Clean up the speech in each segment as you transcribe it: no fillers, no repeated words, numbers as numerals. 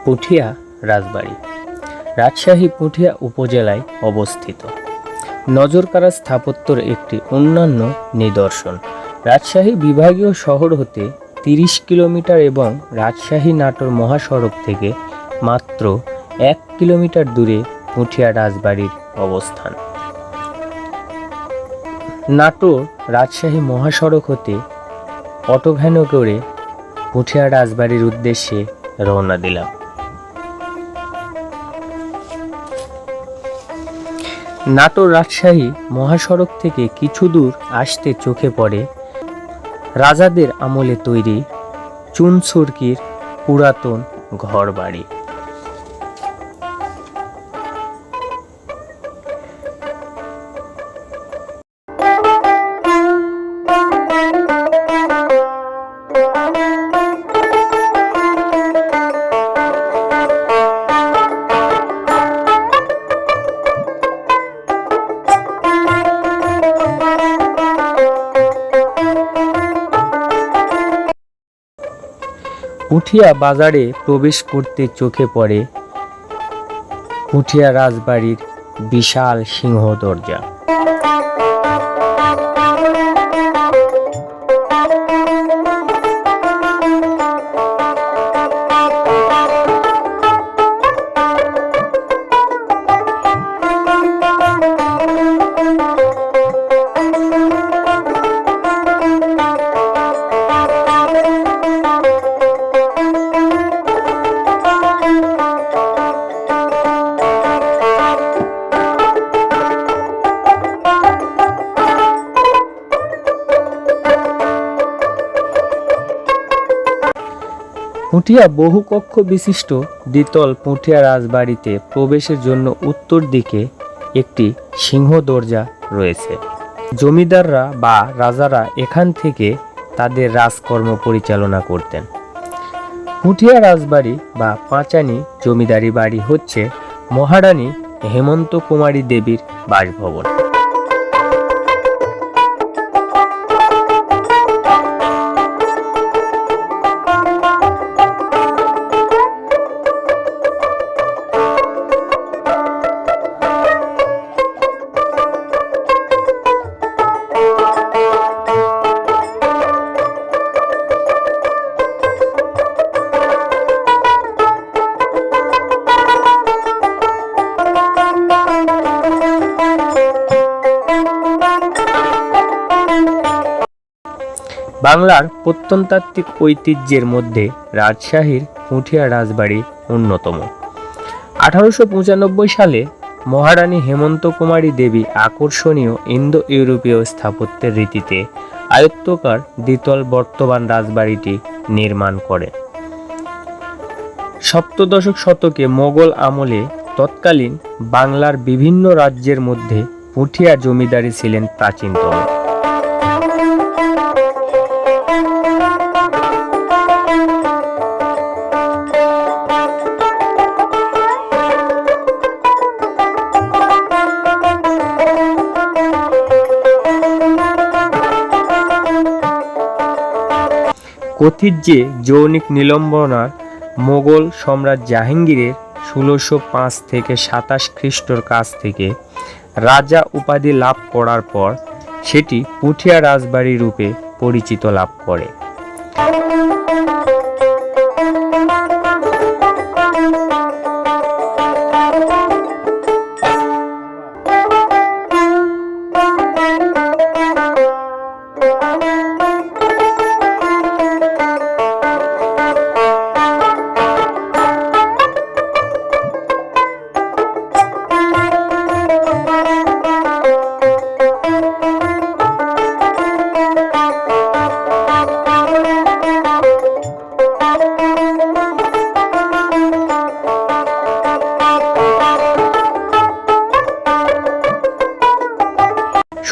পুঠিয়া রাজবাড়ি রাজশাহী পুঠিয়া উপজেলায় অবস্থিত। নজরকাড়া স্থাপত্যের একটি অন্যান্য নিদর্শন। রাজশাহী বিভাগীয় শহর হতে 30 কিলোমিটার এবং রাজশাহী নাটোর মহাসড়ক থেকে মাত্র 1 কিলোমিটার দূরে পুঠিয়া রাজবাড়ির অবস্থান। নাটোর রাজশাহী মহাসড়ক হতে অটোভ্যানে করে পুঠিয়া রাজবাড়ির উদ্দেশ্যে রওনা দিলাম। নাটোর রাজশাহী মহাসড়ক থেকে কিছু দূর আসতে চোখে পড়ে রাজাদের আমলে তৈরি চুনসুরকির পুরাতন ঘরবাড়ি। পুঠিয়া বাজারে প্রবেশ করতে চোখে পড়ে পুঠিয়া রাজবাড়ির বিশাল সিংহ দরজা। পুঠিয়া বহুকক্ষ বিশিষ্ট দ্বিতল পুঠিয়া রাজবাড়িতে প্রবেশের জন্য উত্তর দিকে একটি সিংহ দরজা রয়েছে। জমিদাররা বা রাজারা এখান থেকে তাদের রাজকর্ম পরিচালনা করতেন। পুঠিয়া রাজবাড়ি বা পাঁচানী জমিদারি বাড়ি হচ্ছে মহারানী হেমন্ত কুমারী দেবীর বাসভবন। বাংলার প্রত্নতাত্ত্বিক ঐতিহ্যের মধ্যে রাজশাহীর পুঠিয়া রাজবাড়ি অন্যতম। 1895 সালে মহারানী হেমন্ত কুমারী দেবী আকর্ষণীয় ইন্দো ইউরোপীয় স্থাপত্যের রীতিতে আয়ত্তাকার দ্বিতল বর্তমান রাজবাড়িটি নির্মাণ করেন। সপ্তদশ শতকে মোগল আমলে তৎকালীন বাংলার বিভিন্ন রাজ্যের মধ্যে পুঠিয়া জমিদারি ছিলেন প্রাচীনতম। কথিত যে যৌনিক নিলম্বনার মোগল সম্রাট জাহাঙ্গীরের 1605 থেকে 27 খ্রিস্টর কাছ থেকে রাজা উপাধি লাভ করার পর সেটি পুঠিয়া রাজবাড়ি রূপে পরিচিত লাভ করে।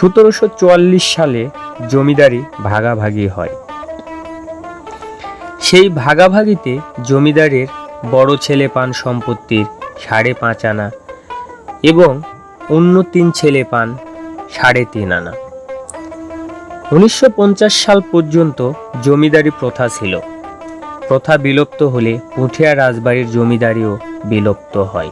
(1744 সালে জমিদারি ভাগাভাগি হয়। সেই ভাগাভাগিতে জমিদারের বড় ছেলে পান সম্পত্তির 5.5 আনা এবং অন্য 3 ছেলে পান 3.5 আনা। 1950 সাল পর্যন্ত জমিদারি প্রথা ছিল। প্রথা বিলুপ্ত হলে পুঠিয়া রাজবাড়ির জমিদারিও বিলুপ্ত হয়।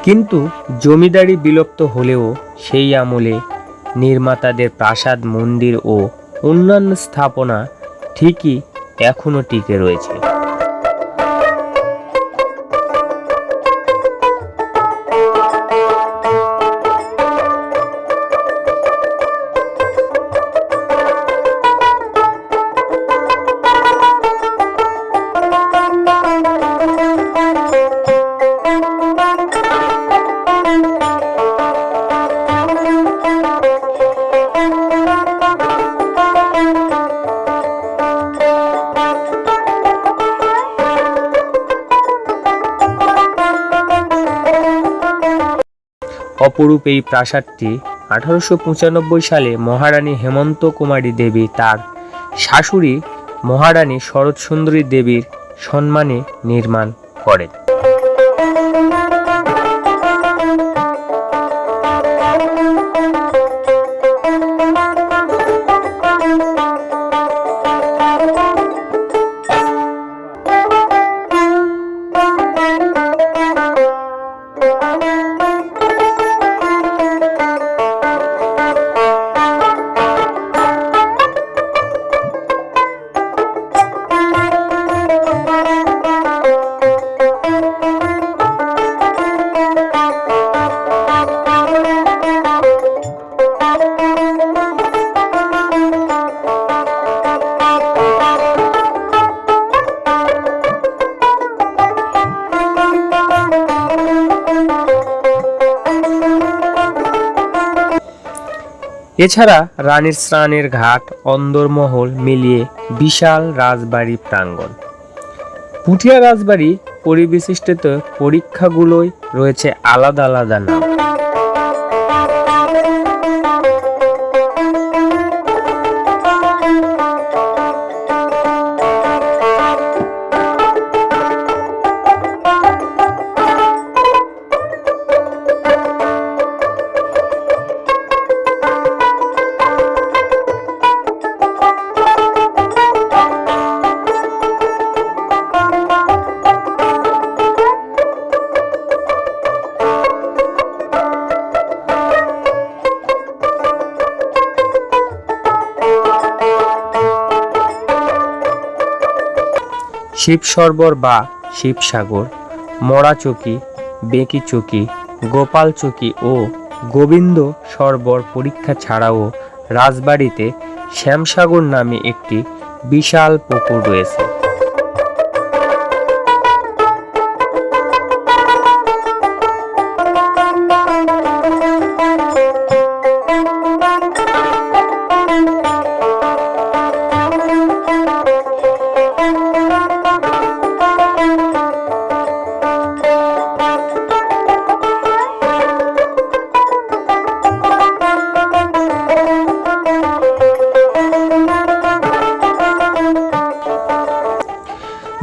কিন্তু জমিদারি বিলুপ্ত হলেও সেই আমলে নির্মাতাদের প্রাসাদ, মন্দির ও অন্যান্য স্থাপনা ঠিকই এখনো টিকে রয়েছে। অপরূপ এই প্রাসাদটি 1895 সালে মহারানী হেমন্ত কুমারী দেবী তার শাশুড়ি মহারানী শরৎ সুন্দরী দেবীর সম্মানে নির্মাণ করেন। এছাড়া রানীর স্নানের ঘাট, অন্দরমহল মিলিয়ে বিশাল রাজবাড়ি প্রাঙ্গণ। পুঠিয়া রাজবাড়ি পরিবেষ্টিত পরীক্ষাগুলোয় রয়েছে আলাদা আলাদা নাম। শিবসরোবর বা শিবসাগর, মরাচকি, বেঁকিচকি, গোপালচকি ও গোবিন্দ সরোবর পরীক্ষা ছাড়াও রাজবাড়িতে শ্যামসাগর নামে একটি বিশাল পুকুর রয়েছে।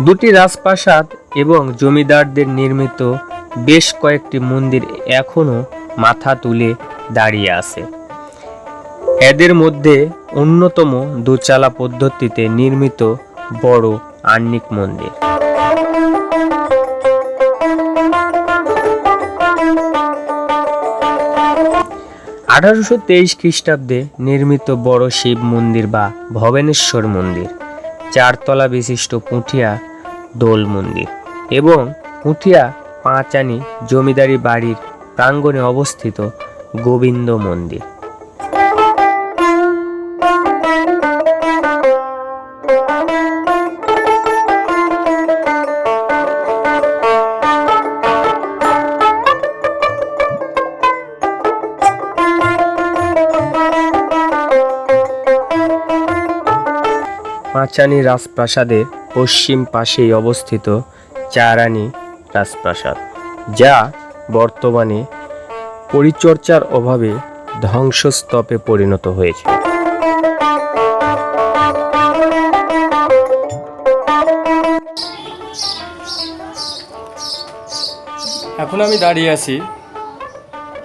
দুটি রাজপ্রাসাদ এবং জমিদারদের নির্মিত বেশ কয়েকটি মন্দির এখনো মাথা তুলে দাঁড়িয়ে আছে। এদের মধ্যে অন্যতম দোচালা পদ্ধতিতে নির্মিত বড় আহ্নিক মন্দির। 1823 খ্রিস্টাব্দে নির্মিত বড় শিব মন্দির বা ভবেনেশ্বর মন্দির, 4 তলা বিশিষ্ট পুঠিয়া দোল মন্দির এবং পুঠিয়া পাঁচানি জমিদারি বাড়ির প্রাঙ্গণে অবস্থিত গোবিন্দ মন্দির। পাঁচানী রাজপ্রাসাদের পশ্চিম পাশেই অবস্থিত চারানী রাজপ্রাসাদ, যা বর্তমানে পরিচর্যার অভাবে ধ্বংসস্তূপে পরিণত হয়েছে। এখন আমি দাঁড়িয়ে আছি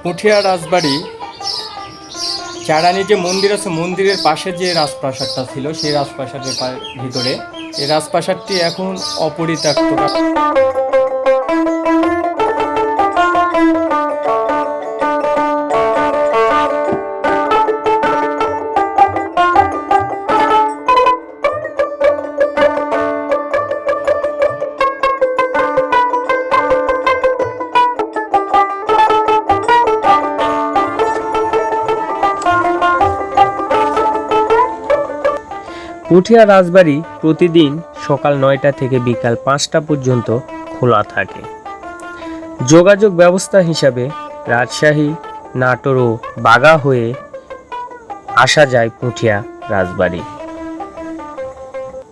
পুঠিয়া রাজবাড়ি চারানী যে মন্দির আছে, মন্দিরের পাশে যে রাজপ্রাসাদটা ছিল সেই রাজপ্রাসাদের ভিতরে। এই রাজপ্রাসাদটি এখন অপরিত্যক্ত। পুঠিয়া রাজবাড়ি প্রতিদিন সকাল 9টা থেকে বিকাল 5টা পর্যন্ত খোলা থাকে। যোগাযোগ ব্যবস্থা হিসাবে রাজশাহী, নাটোর ও বাগা হয়ে আসা যায় পুঠিয়া রাজবাড়ি।